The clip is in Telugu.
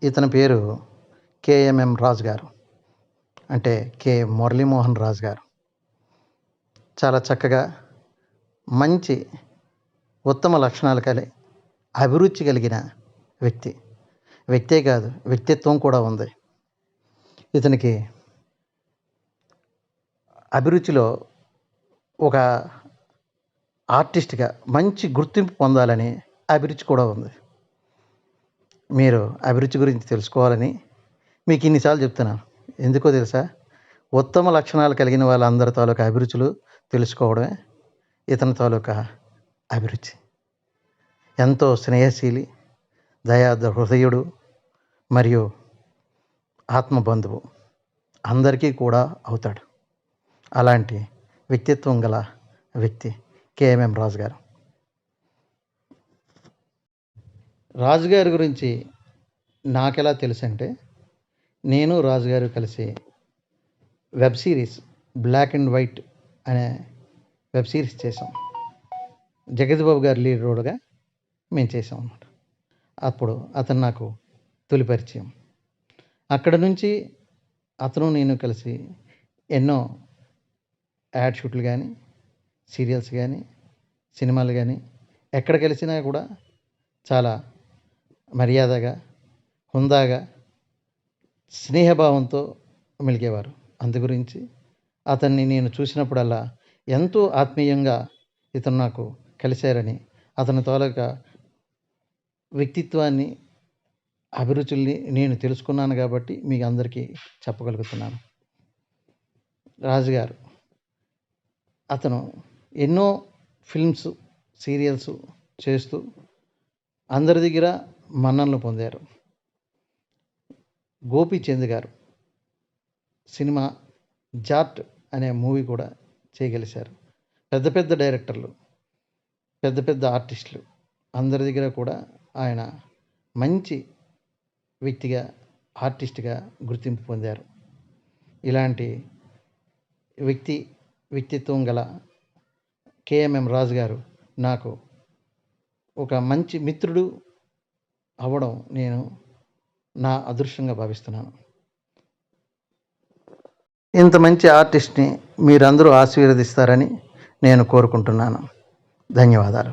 ఇతని పేరు కేఎంఎం రాజు గారు. అంటే కె మురళీమోహన్ రాజు గారు. చాలా చక్కగా మంచి ఉత్తమ లక్షణాలు అభిరుచి కలిగిన వ్యక్తే కాదు, వ్యక్తిత్వం కూడా ఉంది. ఇతనికి అభిరుచిలో ఒక ఆర్టిస్ట్గా మంచి గుర్తింపు పొందాలని అభిరుచి కూడా ఉంది. మీరు అభిరుచి గురించి తెలుసుకోవాలని మీకు ఇన్నిసార్లు చెప్తున్నాను. ఎందుకో తెలుసా? ఉత్తమ లక్షణాలు కలిగిన వాళ్ళందరి తాలూకా అభిరుచులు తెలుసుకోవడమే ఇతని తాలూకా అభిరుచి. ఎంతో స్నేహశీలి, హృదయుడు మరియు ఆత్మబంధువు అందరికీ కూడా అవుతాడు. అలాంటి వ్యక్తిత్వం గల వ్యక్తి కేఎంఎం రాజు గారు. రాజుగారి గురించి నాకెలా తెలుసు అంటే, నేను రాజుగారు కలిసి web series black and white అనే వెబ్ సిరీస్ చేసాం. జగత్ బాబు గారి లీడ్ రోల్గా మేము చేసాం అన్నమాట. అప్పుడు అతను నాకు తొలి పరిచయం. అక్కడ నుంచి అతను నేను కలిసి ఎన్నో యాడ్ షూట్లు కానీ, సీరియల్స్ కానీ, సినిమాలు కానీ ఎక్కడ కలిసినా కూడా చాలా మర్యాదగా, హుందాగా, స్నేహభావంతో మెలిగేవారు. అందు గురించి అతన్ని నేను చూసినప్పుడల్లా ఎంతో ఆత్మీయంగా ఇతను నాకు కలిశారని, అతని తాలూకా వ్యక్తిత్వాన్ని, అభిరుచుల్ని నేను తెలుసుకున్నాను కాబట్టి మీకు అందరికీ చెప్పగలుగుతున్నాను. రాజుగారు అతను ఎన్నో ఫిల్మ్స్, సీరియల్స్ చేస్తూ అందరి దగ్గర మన్ననలు పొందారు. గోపీచంద్ గారు సినిమా జాట్ అనే మూవీ కూడా చేయగలిశారు. పెద్ద పెద్ద డైరెక్టర్లు, పెద్ద పెద్ద ఆర్టిస్టులు అందరి దగ్గర కూడా ఆయన మంచి వ్యక్తిగా, ఆర్టిస్ట్గా గుర్తింపు పొందారు. ఇలాంటి వ్యక్తిత్వం గల కేఎంఎం రాజు గారు నాకు ఒక మంచి మిత్రుడు అవ్వడం నేను నా అదృష్టంగా భావిస్తున్నాను. ఇంత మంచి ఆర్టిస్ట్ని మీరందరూ ఆశీర్వదిస్తారని నేను కోరుకుంటున్నాను. ధన్యవాదాలు.